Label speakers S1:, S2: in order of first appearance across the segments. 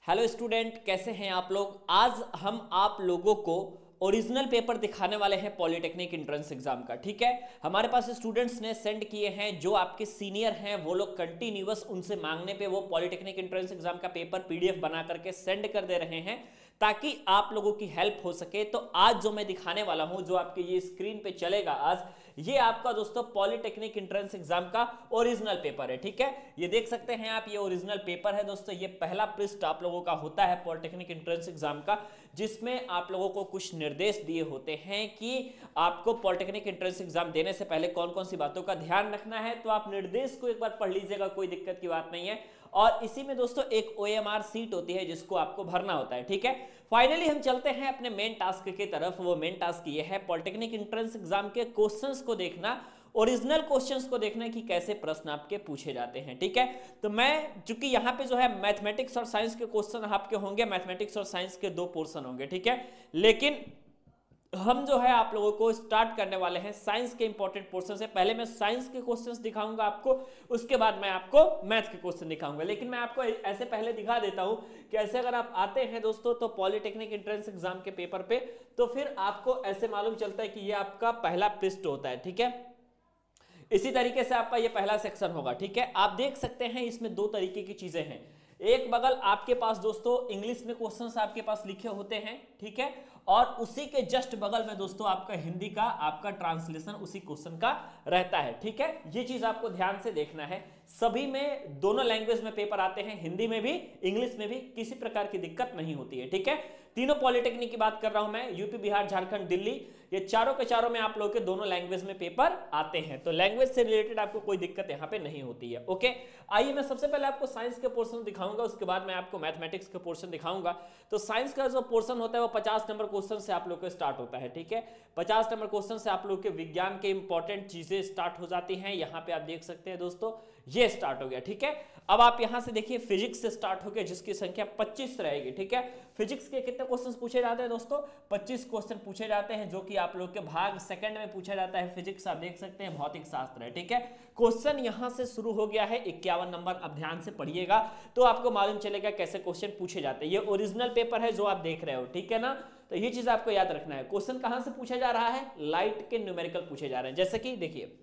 S1: Hello student, कैसे हैं आप लोग। आज हम आप लोगों को ओरिजिनल पेपर दिखाने वाले हैं पॉलिटेक्निक एंट्रेंस एग्जाम का। ठीक है, हमारे पास स्टूडेंट्स ने सेंड किए हैं, जो आपके सीनियर हैं वो लोग कंटिन्यूअस उनसे मांगने पे वो पॉलिटेक्निक एंट्रेंस एग्जाम का पेपर पीडीएफ बना करके सेंड कर दे रहे हैं ताकि आप लोगों की हेल्प हो सके। तो आज जो मैं दिखाने वाला हूं, जो आपके ये स्क्रीन पे चलेगा आज, ये आपका दोस्तों पॉलिटेक्निक एंट्रेंस एग्जाम का ओरिजिनल पेपर है। ठीक है, ये देख सकते हैं आप, ये ओरिजिनल पेपर है दोस्तों। ये पहला पृष्ठ आप लोगों का होता है पॉलिटेक्निक एंट्रेंस एग्जाम का, जिसमें आप लोगों को कुछ निर्देश दिए होते हैं कि आपको पॉलिटेक्निक एंट्रेंस एग्जाम देने से पहले कौन कौन सी बातों का ध्यान रखना है। तो आप निर्देश को एक बार पढ़ लीजिएगा, कोई दिक्कत की बात नहीं है। और इसी में दोस्तों एक ओएमआर सीट होती है जिसको आपको भरना होता है। ठीक है, फाइनली हम चलते हैं अपने मेन टास्क की तरफ। वो मेन टास्क ये है पॉलिटेक्निक एंट्रेंस एग्जाम के क्वेश्चंस को देखना, ओरिजिनल क्वेश्चंस को देखना कि कैसे प्रश्न आपके पूछे जाते हैं। ठीक है, तो मैं चूंकि यहाँ पे जो है मैथमेटिक्स और साइंस के क्वेश्चन आपके होंगे, मैथमेटिक्स और साइंस के 2 पोर्शन होंगे। ठीक है, लेकिन हम जो है आप लोगों को स्टार्ट करने वाले हैं साइंस के इंपॉर्टेंट पोर्शन से। पहले मैं साइंस के क्वेश्चंस दिखाऊंगा आपको, उसके बाद मैं आपको मैथ के क्वेश्चन दिखाऊंगा। लेकिन मैं आपको ऐसे पहले दिखा देता हूं कि ऐसे अगर आप आते हैं दोस्तों तो पॉलिटेक्निक एंट्रेंस एग्जाम के पेपर पे, तो फिर आपको ऐसे मालूम चलता है कि ये आपका पहला पृष्ठ होता है। ठीक है, इसी तरीके से आपका ये पहला सेक्शन होगा। ठीक है, आप देख सकते हैं इसमें 2 तरीके की चीजें हैं। एक बगल आपके पास दोस्तों इंग्लिश में क्वेश्चंस आपके पास लिखे होते हैं। ठीक है, और उसी के जस्ट बगल में दोस्तों आपका हिंदी का आपका ट्रांसलेशन उसी क्वेश्चन का रहता है। ठीक है, ये चीज आपको ध्यान से देखना है। सभी में दोनों लैंग्वेज में पेपर आते हैं, हिंदी में भी इंग्लिश में भी, किसी प्रकार की दिक्कत नहीं होती है। ठीक है, तीनों पॉलिटेक्निक की बात कर रहा हूं मैं, यूपी, बिहार, झारखंड, दिल्ली, ये चारों के चारों में आप लोगों के दोनों लैंग्वेज में पेपर आते हैं। तो लैंग्वेज से रिलेटेड आपको कोई दिक्कत यहां पे नहीं होती है। ओके, आइए मैं सबसे पहले आपको साइंस के पोर्शन दिखाऊंगा, उसके बाद मैं आपको मैथमेटिक्स के पोर्शन दिखाऊंगा। तो साइंस का जो पोर्शन होता है वो 50 नंबर क्वेश्चन से आप लोग को स्टार्ट होता है। ठीक है, 50 नंबर क्वेश्चन से आप लोग के विज्ञान के इंपॉर्टेंट चीजें स्टार्ट हो जाती हैं। यहां पे आप देख सकते हैं दोस्तों, ये स्टार्ट हो गया। ठीक है, अब आप यहां से देखिए फिजिक्स से स्टार्ट हो गया, जिसकी संख्या 25 रहेगी। ठीक है, फिजिक्स के कितने क्वेश्चंस पूछे जाते हैं दोस्तों? 25 क्वेश्चन पूछे जाते हैं, जो कि आप लोग के भाग सेकंड में पूछा जाता है। फिजिक्स आप देख सकते हैं, भौतिक शास्त्र है। ठीक है, क्वेश्चन यहां से शुरू हो गया है 51 नंबर। अब ध्यान से पढ़िएगा तो आपको मालूम चलेगा कैसे क्वेश्चन पूछे जाते हैं। ये ओरिजिनल पेपर है जो आप देख रहे हो। ठीक है ना, तो ये चीज आपको याद रखना है। क्वेश्चन कहां से पूछा जा रहा है? लाइट के न्यूमेरिकल पूछे जा रहे हैं। जैसे कि देखिए,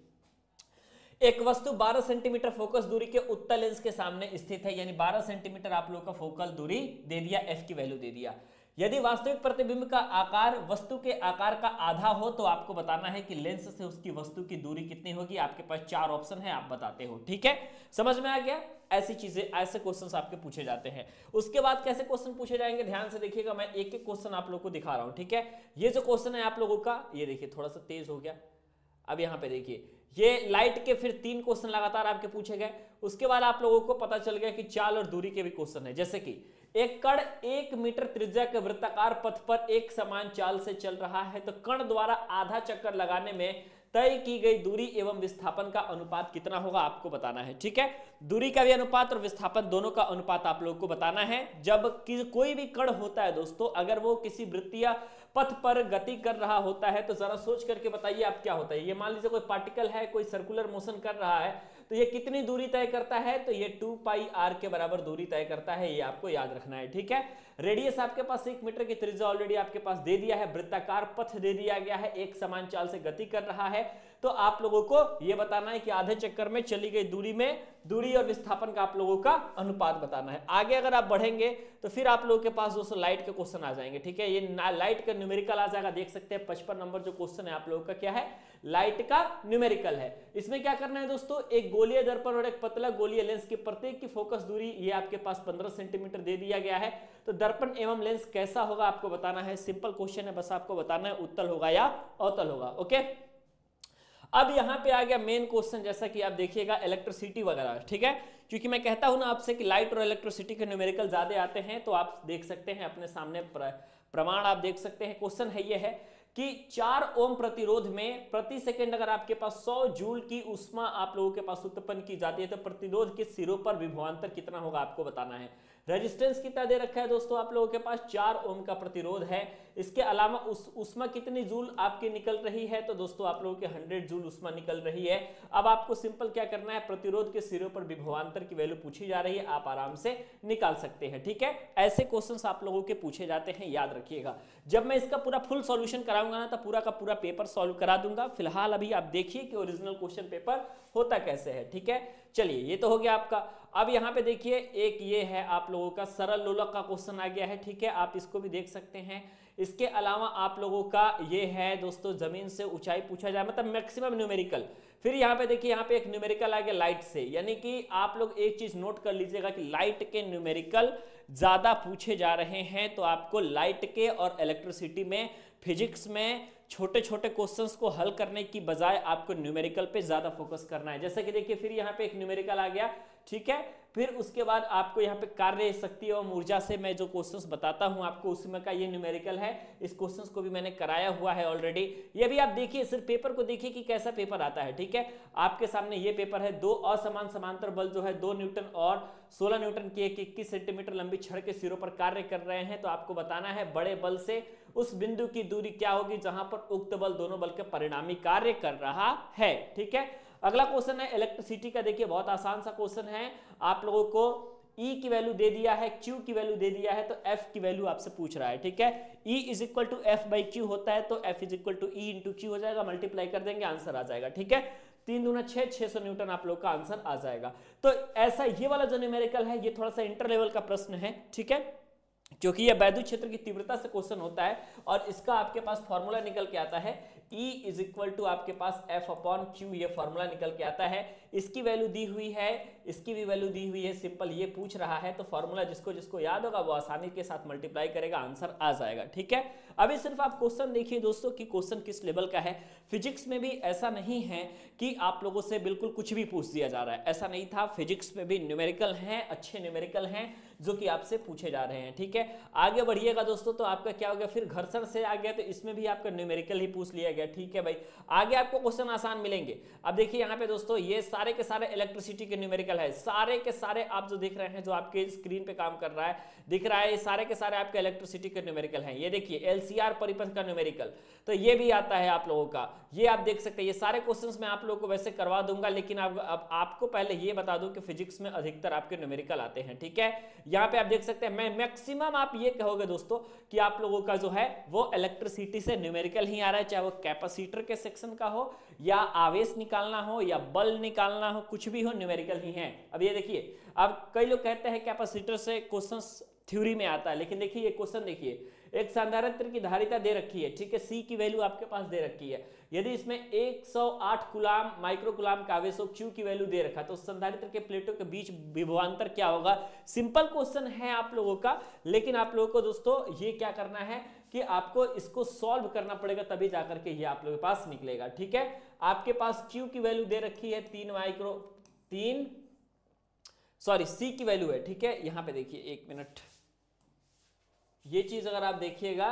S1: एक वस्तु 12 सेंटीमीटर फोकस दूरी के उत्तल लेंस के सामने स्थित है, यानी 12 सेंटीमीटर आप लोग का फोकल दूरी दे दिया, एफ की वैल्यू दे दिया। यदि वास्तविक प्रतिबिंब का आकार वस्तु के आकार का आधा हो तो आपको बताना है कि लेंस से उसकी वस्तु की दूरी कितनी होगी। आपके पास 4 ऑप्शन है, आप बताते हो। ठीक है, समझ में आ गया? ऐसी चीजें, ऐसे क्वेश्चंस आपके पूछे जाते हैं। उसके बाद कैसे क्वेश्चन पूछे जाएंगे, ध्यान से देखिएगा। मैं एक एक क्वेश्चन आप लोग को दिखा रहा हूं। ठीक है, ये जो क्वेश्चन है आप लोगों का, ये देखिए थोड़ा सा तेज हो गया। अब यहां पे देखिए, ये लाइट के फिर 3 क्वेश्चन लगातार आपके पूछे गए। उसके बाद आप लोगों को पता चल गया कि चाल और दूरी के भी क्वेश्चन है। जैसे कि एक कण 1 मीटर त्रिज्या के वृत्ताकार पथ पर एक समान चाल से चल रहा है, तो कण द्वारा आधा चक्कर लगाने में तय की गई दूरी एवं विस्थापन का अनुपात कितना होगा, आपको बताना है। ठीक है, दूरी का भी अनुपात और विस्थापन दोनों का अनुपात आप लोगों को बताना है। जब कोई भी कण होता है दोस्तों, अगर वो किसी वृत्तीय पथ पर गति कर रहा होता है, तो जरा सोच करके बताइए आप क्या होता है। ये मान लीजिए कोई पार्टिकल है, कोई सर्कुलर मोशन कर रहा है, तो ये कितनी दूरी तय करता है? तो ये 2 पाई r के बराबर दूरी तय करता है। ये आपको याद रखना है। ठीक है, रेडियस आपके पास 1 मीटर की त्रिज्या ऑलरेडी आपके पास दे दिया है, वृत्ताकार पथ दे दिया गया है, एक समान चाल से गति कर रहा है। तो आप लोगों को यह बताना है कि आधे चक्कर में चली गई दूरी में दूरी और विस्थापन का आप लोगों का अनुपात बताना है। आगे अगर आप बढ़ेंगे तो फिर आप लोगों के पास दोस्तों लाइट के क्वेश्चन आ जाएंगे। ठीक है, ये लाइट का न्यूमेरिकल आ जाएगा। देख सकते हैं 55 नंबर जो क्वेश्चन है आप लोगों का क्या है? लाइट का न्यूमेरिकल है। इसमें क्या करना है दोस्तों, एक गोलीय दर्पण और एक पतला गोलीय लेंस की प्रत्येक की फोकस दूरी ये आपके पास 15 सेंटीमीटर दे दिया गया है। तो दर्पण एवं लेंस कैसा होगा आपको बताना है। सिंपल क्वेश्चन है, बस आपको बताना है उत्तल होगा या अवतल होगा। ओके, अब यहां पे आ गया मेन क्वेश्चन, जैसा कि आप देखिएगा इलेक्ट्रिसिटी वगैरह। ठीक है, क्योंकि मैं कहता हूं ना आपसे कि लाइट और इलेक्ट्रिसिटी के न्यूमेरिकल ज्यादा आते हैं, तो आप देख सकते हैं अपने सामने प्रमाण आप देख सकते हैं। क्वेश्चन है ये है कि 4 ओम प्रतिरोध में प्रति सेकंड अगर आपके पास 100 जूल की ऊष्मा आप लोगों के पास उत्पन्न की जाती है तो प्रतिरोध के सिरों पर विभवांतर कितना होगा आपको बताना है। रेजिस्टेंस कितना दे रखा है दोस्तों आप लोगों के पास 4 ओम का प्रतिरोध है। इसके अलावा ऊष्मा कितनी जूल आपकी निकल रही है तो दोस्तों आप लोगों के 100 जूल ऊष्मा निकल रही है। अब आपको सिंपल क्या करना है, प्रतिरोध के सिरों पर विभवांतर की वैल्यू पूछी जा रही है, आप आराम से निकाल सकते हैं। ठीक है, ऐसे क्वेश्चंस आप लोगों के पूछे जाते हैं, याद रखिएगा। जब मैं इसका पूरा फुल सॉल्यूशन कराऊंगा ना तो पूरा का पूरा पेपर सॉल्व करा दूंगा। फिलहाल अभी आप देखिए कि ओरिजिनल क्वेश्चन पेपर होता कैसे है। ठीक है, चलिए ये तो हो गया आपका। अब यहाँ पे देखिए एक ये है आप लोगों का सरल लोलक का क्वेश्चन आ गया है। ठीक है, आप इसको भी देख सकते हैं। इसके अलावा आप लोगों का ये है दोस्तों जमीन से ऊंचाई पूछा जाए, मतलब मैक्सिमम न्यूमेरिकल। फिर यहाँ पे देखिए यहाँ पे एक न्यूमेरिकल आ गया लाइट से, यानी कि आप लोग एक चीज नोट कर लीजिएगा कि लाइट के न्यूमेरिकल ज्यादा पूछे जा रहे हैं। तो आपको लाइट के और इलेक्ट्रिसिटी में, फिजिक्स में छोटे छोटे क्वेश्चंस को हल करने की बजाय आपको न्यूमेरिकल पे ज्यादा फोकस करना है। जैसे कि देखिए फिर यहाँ पे एक न्यूमेरिकल आ गया। ठीक है, फिर उसके बाद आपको यहाँ पे कार्य शक्ति एवं ऊर्जा से मैं जो क्वेश्चंस बताता हूं आपको उसमें का ये न्यूमेरिकल है। इस क्वेश्चंस को भी मैंने कराया हुआ है ऑलरेडी। ये भी आप देखिए, सिर्फ पेपर को देखिए कि कैसा पेपर आता है। ठीक है, आपके सामने ये पेपर है, 2 असमान समांतर बल जो है 2 न्यूटन और 16 न्यूटन की एक 21 सेंटीमीटर लंबी छड़ के सिरों पर कार्य कर रहे हैं। तो आपको बताना है बड़े बल से उस बिंदु की दूरी क्या होगी जहां पर उक्त बल दोनों बल के परिणामी कार्य कर रहा है। ठीक है, अगला क्वेश्चन है इलेक्ट्रिसिटी का। देखिए बहुत आसान सा क्वेश्चन है। आप लोगों को E की वैल्यू दे दिया है, Q की वैल्यू दे दिया है, तो F की वैल्यू आपसे पूछ रहा है। ठीक है, E is equal to F/Q होता है तो F is equal to E into Q हो जाएगा, मल्टीप्लाई कर देंगे आंसर आ जाएगा। ठीक है, 3 दूना 6, 600 न्यूटन आप लोग का आंसर आ जाएगा। तो ऐसा ये वाला जो न्यूमेरिकल है ये थोड़ा सा इंटर लेवल का प्रश्न है। ठीक है, क्योंकि यह वैद्युत क्षेत्र की तीव्रता से क्वेश्चन होता है और इसका आपके पास फॉर्मूला निकल के आता है E इज इक्वल टू आपके पास F/Q, ये फॉर्मूला निकल के आता है। इसकी वैल्यू दी हुई है, इसकी भी वैल्यू दी हुई है, सिंपल ये पूछ रहा है तो फॉर्मूला जिसको जिसको याद होगा वो आसानी के साथ मल्टीप्लाई करेगा, आंसर आ जाएगा। ठीक है, अभी सिर्फ आप क्वेश्चन देखिए दोस्तों कि क्वेश्चन किस लेवल का है। फिजिक्स में भी ऐसा नहीं है कि आप लोगों से बिल्कुल कुछ भी पूछ दिया जा रहा है, ऐसा नहीं था। फिजिक्स में भी न्यूमेरिकल हैं, अच्छे न्यूमेरिकल हैं जो कि आपसे पूछे जा रहे हैं। ठीक है, आगे बढ़िएगा दोस्तों तो आपका क्या हो गया, फिर घर्षण से आ गया तो इसमें भी आपका न्यूमेरिकल ही पूछ लिया गया। ठीक है भाई, आगे आपको क्वेश्चन आसान मिलेंगे। अब देखिए यहाँ पे दोस्तों ये सारे के सारे इलेक्ट्रिसिटी के न्यूमेरिकल है, सारे के सारे आप जो देख रहे हैं, जो आपके स्क्रीन पे काम कर रहा है दिख रहा है, ये सारे के सारे आपके इलेक्ट्रिसिटी के न्यूमेरिकल हैं। ये देखिए LCR परिपथ का न्यूमेरिकल तो ये भी आता है आप लोगों का, ये आप देख सकते हैं। ये सारे क्वेश्चंस मैं आप लोगों को वैसे करवा दूंगा, लेकिन अब आपको पहले ये बता दूं कि फिजिक्स में अधिकतर आपके न्यूमेरिकल आते हैं। ठीक है, यहाँ पे आप देख सकते हैं, मैं मैक्सिमम आप ये कहोगे दोस्तों कि आप लोगों का जो है वो इलेक्ट्रिसिटी से न्यूमेरिकल ही आ रहा है, चाहे वो कैपेसिटर के सेक्शन का हो या आवेश निकालना हो या बल निकालना हो, कुछ भी हो न्यूमेरिकल ही है। अब ये देखिए, अब कई लोग कहते हैं कैपेसिटर से क्वेश्चंस थ्योरी में आता है, लेकिन देखिए ये क्वेश्चन देखिए, एक संधारित्र की धारिता दे रखी है। ठीक है, C की वैल्यू आपके पास दे रखी है। यदि इसमें 108 कूलाम माइक्रो कूलाम का आवेश हो, Q की वैल्यू दे रखा, तो संधारित्र के प्लेटों के बीच विभवांतर क्या होगा। सिंपल क्वेश्चन है आप लोगों का, लेकिन आप लोगों को दोस्तों ये क्या करना है कि आपको इसको सॉल्व करना पड़ेगा, तभी जाकर के ये आप लोगों के पास निकलेगा। ठीक है, आपके पास Q की वैल्यू दे रखी है C की वैल्यू है। ठीक है, यहां पे देखिए 1 मिनट, ये चीज अगर आप देखिएगा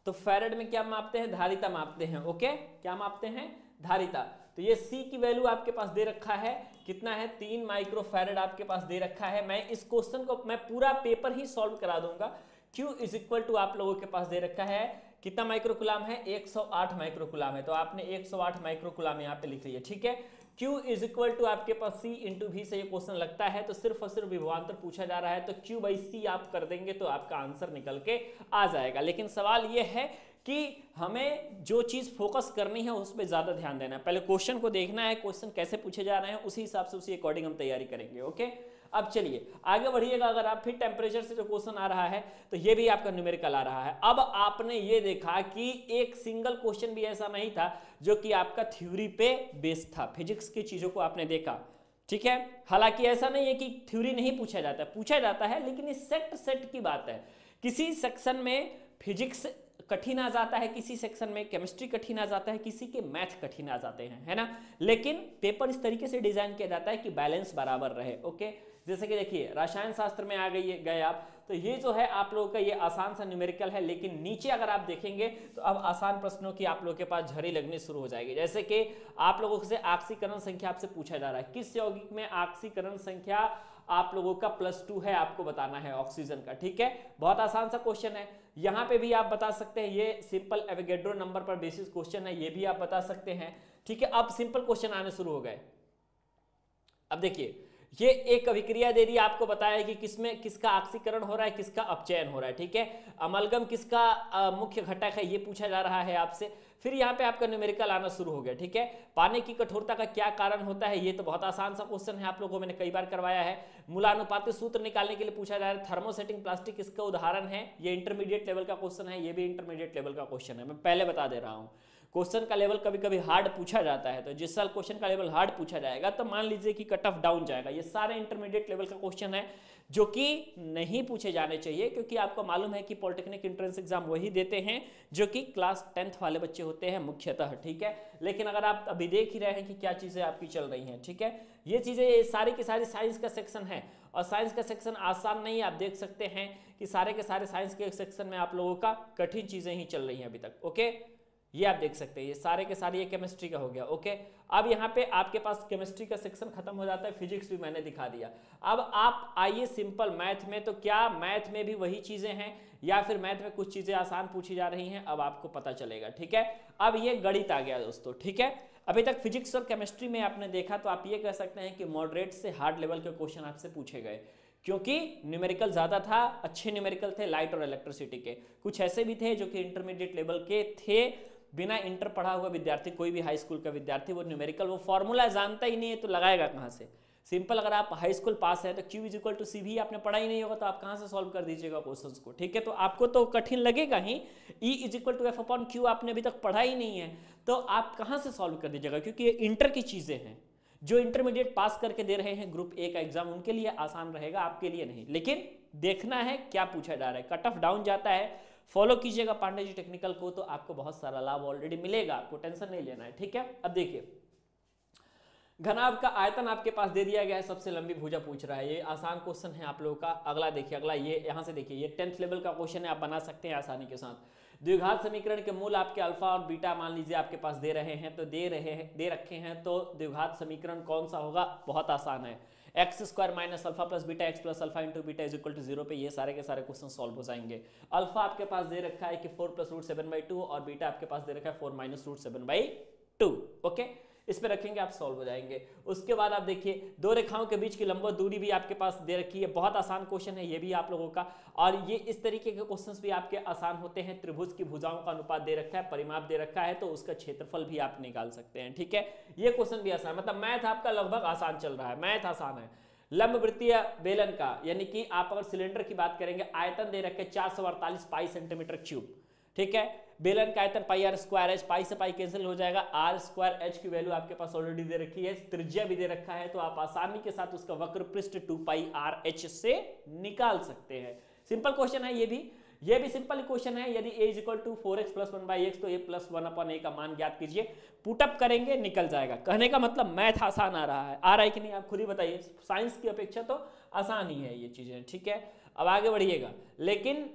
S1: तो फैरेड में क्या मापते हैं, धारिता मापते हैं। ओके, क्या मापते हैं, धारिता। तो ये C की वैल्यू आपके पास दे रखा है, कितना है 3 माइक्रो फैरेड आपके पास दे रखा है। मैं इस क्वेश्चन को मैं पूरा पेपर ही सॉल्व करा दूंगा। Q इज इक्वल टू आप लोगों के पास दे रखा है कितना माइक्रोकुलाम है, 108 माइक्रोकुलाम है, तो आपने 108 माइक्रोकुलाम यहाँ पे लिख लिया। ठीक है, Q इज इक्वल टू आपके पास C इंटू V से ये क्वेश्चन लगता है, तो सिर्फ और सिर्फ विभवांतर पूछा जा रहा है, तो Q/C आप कर देंगे तो आपका आंसर निकल के आ जाएगा। लेकिन सवाल ये है कि हमें जो चीज फोकस करनी है उस पर ज्यादा ध्यान देना है। पहले क्वेश्चन को देखना है, क्वेश्चन कैसे पूछे जा रहे हैं, उसी हिसाब से उसी अकॉर्डिंग हम तैयारी करेंगे। ओके, अब चलिए आगे बढ़िएगा। अगर आप फिर टेम्परेचर से जो क्वेश्चन आ रहा है तो ये भी आपका न्यूमेरिकल आ रहा है। अब आपने ये देखा कि एक सिंगल क्वेश्चन भी ऐसा नहीं था जो कि आपका थ्योरी पे बेस्ड था, फिजिक्स की चीजों को आपने देखा। ठीक है, हालांकि ऐसा नहीं है कि थ्योरी नहीं पूछा जाता है, पूछा जाता है, लेकिन इस सेट की बात है। किसी सेक्शन में फिजिक्स कठिन आ जाता है, किसी सेक्शन में केमिस्ट्री कठिन आ जाता है, किसी के मैथ कठिन आ जाते हैं, है ना। लेकिन पेपर इस तरीके से डिजाइन किया जाता है कि बैलेंस बराबर रहे। ओके, जैसे कि देखिए रसायन शास्त्र में आ गए आप, तो ये जो है आप लोगों का ये आसान सा न्यूमेरिकल है, लेकिन नीचे अगर आप देखेंगे तो अब आसान प्रश्नों की आप लोगों के पास झड़ी लगनी शुरू हो जाएगी। जैसे कि आप लोगों से ऑक्सीकरण संख्या आपसे पूछा जा रहा है, किस यौगिक में ऑक्सीकरण संख्या आप लोगों का +2 है, आपको बताना है ऑक्सीजन का। ठीक है, बहुत आसान सा क्वेश्चन है। यहाँ पे भी आप बता सकते हैं, ये सिंपल एवोगैड्रो नंबर पर बेसिस क्वेश्चन है, ये भी आप बता सकते हैं। ठीक है, अब सिंपल क्वेश्चन आने शुरू हो गए। अब देखिए ये एक अभिक्रिया दे दी, आपको बताया कि किसमें किसका ऑक्सीकरण हो रहा है, किसका अपचयन हो रहा है। ठीक है, अमलगम किसका मुख्य घटक है, ये पूछा जा रहा है आपसे। फिर यहाँ पे आपका न्यूमेरिकल आना शुरू हो गया। ठीक है, पानी की कठोरता का क्या कारण होता है, ये तो बहुत आसान सा क्वेश्चन है, आप लोगों को मैंने कई बार करवाया है। मूलानुपाती सूत्र निकालने के लिए पूछा जा रहा है। थर्मोसेटिंग प्लास्टिक इसका उदाहरण है, ये इंटरमीडिएट लेवल का क्वेश्चन है, ये भी इंटरमीडिएट लेवल का क्वेश्चन है, मैं पहले बता दे रहा हूँ। क्वेश्चन का लेवल कभी कभी हार्ड पूछा जाता है, तो जिस साल क्वेश्चन का लेवल हार्ड पूछा जाएगा तो मान लीजिए कि कट ऑफ डाउन जाएगा। ये सारे इंटरमीडिएट लेवल का क्वेश्चन है जो कि नहीं पूछे जाने चाहिए, क्योंकि आपको मालूम है कि पॉलिटेक्निक एंट्रेंस एग्जाम वही देते हैं जो कि क्लास 10th वाले बच्चे होते हैं मुख्यतः। ठीक है, लेकिन अगर आप अभी देख ही रहे हैं कि क्या चीजें आपकी चल रही हैं। ठीक है, ये चीजें सारी की सारी साइंस का सेक्शन है, और साइंस का सेक्शन आसान नहीं है। आप देख सकते हैं कि सारे के सारे साइंस के सेक्शन में आप लोगों का कठिन चीजें ही चल रही हैं अभी तक। ओके, ये आप देख सकते हैं, ये सारे के सारे ये केमिस्ट्री का हो गया। ओके, अब यहाँ पे आपके पास केमिस्ट्री का सेक्शन खत्म हो जाता है, फिजिक्स भी मैंने दिखा दिया। अब आप आइए सिंपल मैथ में, तो क्या मैथ में भी वही चीजें हैं या फिर मैथ में कुछ चीजें आसान पूछी जा रही हैं, अब आपको पता चलेगा। ठीक है, अब ये गणित आ गया दोस्तों। ठीक है, अभी तक फिजिक्स और केमिस्ट्री में आपने देखा, तो आप ये कह सकते हैं कि मॉडरेट से हार्ड लेवल के क्वेश्चन आपसे पूछे गए, क्योंकि न्यूमेरिकल ज्यादा था, अच्छे न्यूमेरिकल थे लाइट और इलेक्ट्रिसिटी के। कुछ ऐसे भी थे जो कि इंटरमीडिएट लेवल के थे, बिना इंटर पढ़ा हुआ विद्यार्थी, कोई भी हाई स्कूल का विद्यार्थी वो न्यूमेरिकल वो फॉर्मूला जानता ही नहीं है तो लगाएगा कहाँ से। सिंपल, अगर आप हाई स्कूल पास है तो Q = CV आपने पढ़ा ही नहीं होगा, तो आप कहाँ से सॉल्व कर दीजिएगा क्वेश्चंस को। ठीक है, तो आपको तो कठिन लगेगा ही। E = F/Q आपने अभी तक पढ़ा ही नहीं है, तो आप कहाँ से सॉल्व कर दीजिएगा, क्योंकि ये इंटर की चीजें हैं। जो इंटरमीडिएट पास करके दे रहे हैं ग्रुप A का एग्जाम, उनके लिए आसान रहेगा, आपके लिए नहीं। लेकिन देखना है क्या पूछा जा रहा है, कट ऑफ डाउन जाता है। फॉलो कीजिएगा पांडे जी टेक्निकल को, तो आपको बहुत सारा लाभ ऑलरेडी मिलेगा, आपको टेंशन नहीं लेना है। ठीक है, अब देखिए घनाभ का आयतन आपके पास दे दिया गया है, सबसे लंबी भुजा पूछ रहा है, ये आसान क्वेश्चन है आप लोगों का। अगला देखिए, अगला ये यहाँ से देखिए, ये 10th लेवल का क्वेश्चन है, आप बना सकते हैं आसानी के साथ। द्विघात समीकरण के मूल आपके अल्फा और बीटा मान लीजिए आपके पास दे रहे हैं, तो दे रखे हैं, तो द्विघात समीकरण कौन सा होगा, बहुत आसान है। x² - alpha + beta x + alpha × beta = 0 पे ये सारे के सारे क्वेश्चन सॉल्व हो जाएंगे। अल्फा आपके पास दे रखा है कि 4 + √7/2 और बीटा आपके पास दे रखा है 4 - √7/2। ओके, इस पे रखेंगे, आप सॉल्व हो जाएंगे। उसके बाद आप देखिए दो रेखाओं के बीच की लंबवत दूरी भी आपके पास दे रखी है, बहुत आसान क्वेश्चन है ये भी आप लोगों का। और ये इस तरीके के क्वेश्चंस भी आपके आसान होते हैं। त्रिभुज की भुजाओं का अनुपात दे रखा है, परिमाप दे रखा है, तो उसका क्षेत्रफल भी आप निकाल सकते हैं। ठीक है, ये क्वेश्चन भी आसान, मतलब मैथ आपका लगभग आसान चल रहा है, मैथ आसान है। लंब वृत्तीय बेलन का, यानी कि आप अगर सिलेंडर की बात करेंगे, आयतन दे रखे 448 पाई cm3। ठीक है, बेलन का आयतन πr²h, पाई से पाई कैंसिल हो जाएगा, r²h की वैल्यू आपके पास ऑलरेडी दे रखी है, त्रिज्या भी दे रखा है, तो आप आसानी के साथ उसका वक्र पृष्ठ 2πrh से निकाल सकते हैं। सिंपल क्वेश्चन है ये भी सिंपल क्वेश्चन है। यदि a = 4x + 1/x, तो a + 1/a का मान ज्ञात कीजिए। पुटअप करेंगे, निकल जाएगा। कहने का मतलब मैथ आसान आ रहा है, आ रहा है कि नहीं आप खुद ही बताइए। साइंस की अपेक्षा तो आसान ही है ये चीजें। ठीक है, अब आगे बढ़िएगा। लेकिन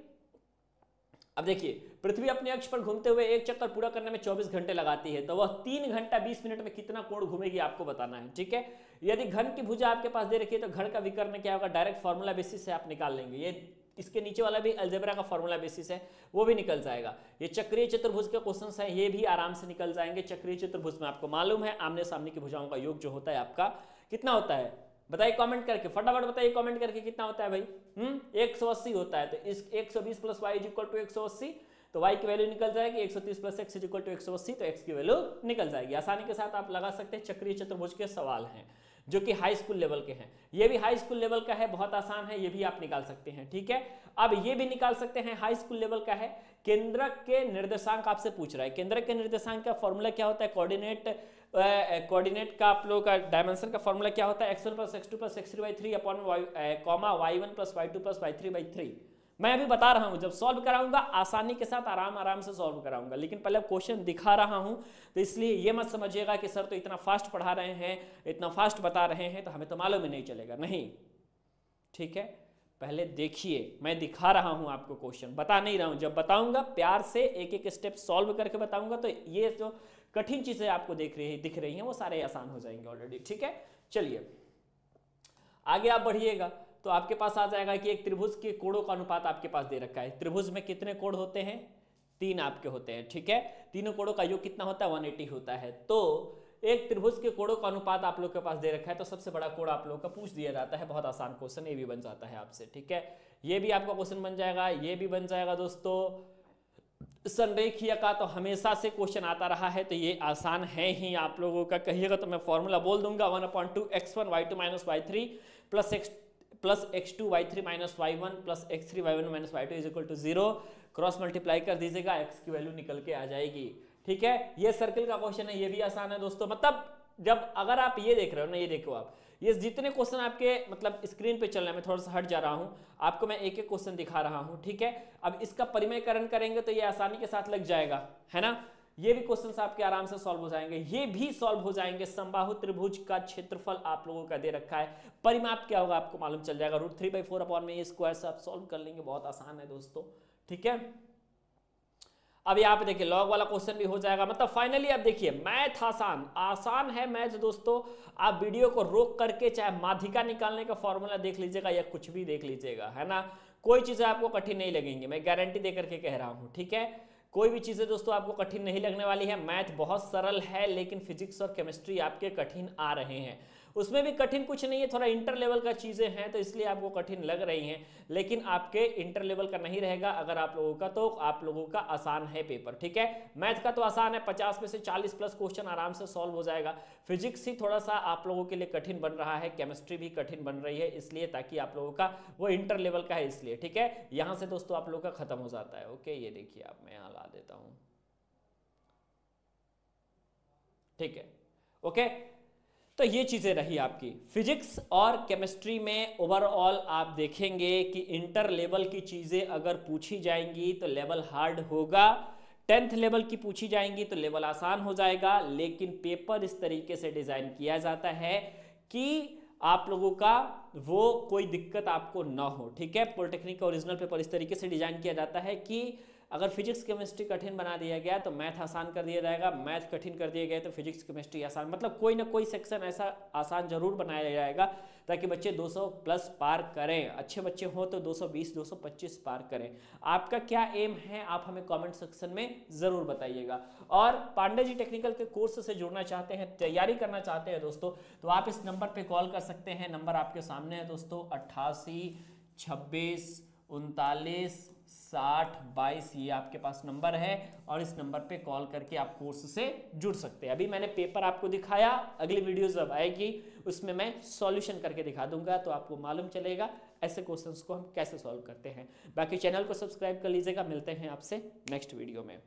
S1: अब देखिए, पृथ्वी अपने अक्ष पर घूमते हुए एक चक्कर पूरा करने में 24 घंटे लगाती है, तो वह 3 घंटा 20 मिनट में कितना कोण घूमेगी आपको बताना है। ठीक है, यदि घन की भुजा आपके पास दे रखी है, तो घन का विकर्ण क्या होगा, डायरेक्ट फॉर्मूला बेसिस से आप निकाल लेंगे। ये इसके नीचे वाला भी अलजेब्रा का फॉर्मूला बेसिस है, वो भी निकल जाएगा। ये चक्रीय चतुर्भुज के क्वेश्चंस हैं, ये भी आराम से निकल जाएंगे। चक्रीय चतुर्भुज में आपको मालूम है आमने सामने की भुजाओं का योग जो होता है आपका कितना होता है, बताइए कमेंट करके, फटाफट बताइए कमेंट करके कितना होता है भाई। 180 होता है, तो इस 120 + y = 180, तो y की वैल्यू निकल जाएगी। 130 + x = 180, तो x की वैल्यू निकल जाएगी। आसानी के साथ आप लगा सकते हैं। चक्रीय चतुर्भुज के सवाल हैं जो कि हाई स्कूल लेवल के हैं, ये भी हाई स्कूल लेवल का है, बहुत आसान है, ये भी आप निकाल सकते हैं। ठीक है, अब ये भी निकाल सकते हैं, हाई स्कूल लेवल का है। केंद्रक के निर्देशांक आपसे पूछ रहा है। केंद्रक के निर्देशांक का फॉर्मूला क्या होता है, कोऑर्डिनेट का आप लोगों का डायमेंशन का फॉर्मूला क्या होता है, x1 + x2 + x3/3 y1 + y2 + y3/3। मैं अभी बता रहा हूं, जब सॉल्व कराऊंगा आसानी के साथ आराम से सॉल्व कराऊंगा, लेकिन पहले क्वेश्चन दिखा रहा हूं, तो इसलिए ये मत समझिएगा कि सर तो इतना फास्ट पढ़ा रहे हैं, इतना फास्ट बता रहे हैं, तो हमें तो मालूम ही नहीं चलेगा। नहीं, ठीक है, पहले देखिए, मैं दिखा रहा हूं आपको क्वेश्चन, बता नहीं रहा हूं। जब बताऊंगा प्यार से एक एक स्टेप सॉल्व करके बताऊंगा तो ये जो कठिन चीजें आपको दिख रही हैं वो सारे आसान हो जाएंगे ऑलरेडी। ठीक है, चलिए आगे आप बढ़िएगा तो आपके पास आ जाएगा कि एक त्रिभुज के कोणों का अनुपात आपके पास दे रखा है। त्रिभुज में कितने कोण होते हैं? 3 आपके होते हैं। ठीक है, तीनों कोणों का योग कितना होता है? 180 होता है। तो एक त्रिभुज के कोणों का अनुपात आप लोग के पास दे रखा है, तो सबसे बड़ा कोण आप लोग का पूछ दिया जाता है। बहुत आसान क्वेश्चन ये भी बन जाता है आपसे। ठीक है, ये भी आपका क्वेश्चन बन जाएगा, ये भी बन जाएगा दोस्तों। संरेखीय का तो हमेशा से क्वेश्चन आता रहा है, तो ये आसान है ही। आप लोगों का कहिएगा तो मैं फॉर्मूला बोल दूंगा, 1/2 x1 y2 - y3 plus x2 y3 - y1 plus x3 y1 - y2 = 0। Cross multiply कर दीजिएगा, x की वैल्यू निकल के आ जाएगी। ठीक है, ये सर्किल का क्वेश्चन है, ये भी आसान है दोस्तों। मतलब जब अगर आप ये देख रहे हो ना, ये देखो आप, ये जितने क्वेश्चन आपके मतलब स्क्रीन पे चल रहे हैं, मैं थोड़ा सा हट जा रहा हूं, आपको मैं एक एक क्वेश्चन दिखा रहा हूं। ठीक है, अब इसका परिमयकरण करेंगे तो ये आसानी के साथ लग जाएगा, है ना। ये भी क्वेश्चंस आपके आराम से सॉल्व हो जाएंगे, ये भी सॉल्व हो जाएंगे। समबाहु त्रिभुज का क्षेत्रफल आप लोगों का दे रखा है, परिमाप क्या होगा आपको मालूम चल जाएगा। √3/4 से आप सॉल्व कर लेंगे, बहुत आसान है दोस्तों। ठीक है, अब यहाँ पे देखिए लॉग वाला क्वेश्चन भी हो जाएगा। मतलब फाइनली अब देखिए मैथ आसान है मैथ दोस्तों। आप वीडियो को रोक करके चाहे माध्यिका निकालने का फॉर्मूला देख लीजिएगा या कुछ भी देख लीजिएगा, है ना। कोई चीजें आपको कठिन नहीं लगेंगी, मैं गारंटी दे करके कह रहा हूँ। ठीक है, कोई भी चीजें दोस्तों आपको कठिन नहीं लगने वाली है। मैथ बहुत सरल है, लेकिन फिजिक्स और केमिस्ट्री आपके कठिन आ रहे हैं। उसमें भी कठिन कुछ नहीं है, थोड़ा इंटर लेवल का चीजें हैं तो इसलिए आपको कठिन लग रही हैं, लेकिन आपके इंटर लेवल का नहीं रहेगा अगर आप लोगों का, तो आप लोगों का आसान है पेपर। ठीक है, मैथ का तो आसान है, 50 में से 40 प्लस क्वेश्चन आराम से सॉल्व हो जाएगा। फिजिक्स ही थोड़ा सा आप लोगों के लिए कठिन बन रहा है, केमिस्ट्री भी कठिन बन रही है, इसलिए ताकि आप लोगों का वो इंटर लेवल का है इसलिए। ठीक है, यहां से दोस्तों आप लोगों का खत्म हो जाता है। ओके, ये देखिए आप, मैं यहाँ ला देता हूं। ठीक है, ओके, तो ये चीजें रही आपकी फिजिक्स और केमिस्ट्री में। ओवरऑल आप देखेंगे कि इंटर लेवल की चीजें अगर पूछी जाएंगी तो लेवल हार्ड होगा, 10th लेवल की पूछी जाएंगी तो लेवल आसान हो जाएगा। लेकिन पेपर इस तरीके से डिजाइन किया जाता है कि आप लोगों का वो कोई दिक्कत आपको ना हो। ठीक है, पॉलिटेक्निक का ओरिजिनल पेपर इस तरीके से डिजाइन किया जाता है कि अगर फिजिक्स केमिस्ट्री कठिन बना दिया गया तो मैथ आसान कर दिया जाएगा, मैथ कठिन कर दिया गया तो फिजिक्स केमिस्ट्री आसान। मतलब कोई ना कोई सेक्शन ऐसा आसान जरूर बनाया जाएगा ताकि बच्चे 200 प्लस पार करें। अच्छे बच्चे हो तो 220 225 पार करें। आपका क्या एम है आप हमें कमेंट सेक्शन में जरूर बताइएगा। और पांडे जी टेक्निकल के कोर्स से जुड़ना चाहते हैं, तैयारी करना चाहते हैं दोस्तों, तो आप इस नंबर पर कॉल कर सकते हैं। नंबर आपके सामने है दोस्तों, 88 26 39 60 22, ये आपके पास नंबर है और इस नंबर पे कॉल करके आप कोर्स से जुड़ सकते हैं। अभी मैंने पेपर आपको दिखाया, अगली वीडियो जब आएगी उसमें मैं सॉल्यूशन करके दिखा दूंगा, तो आपको मालूम चलेगा ऐसे क्वेश्चंस को हम कैसे सॉल्व करते हैं। बाकी चैनल को सब्सक्राइब कर लीजिएगा। मिलते हैं आपसे नेक्स्ट वीडियो में।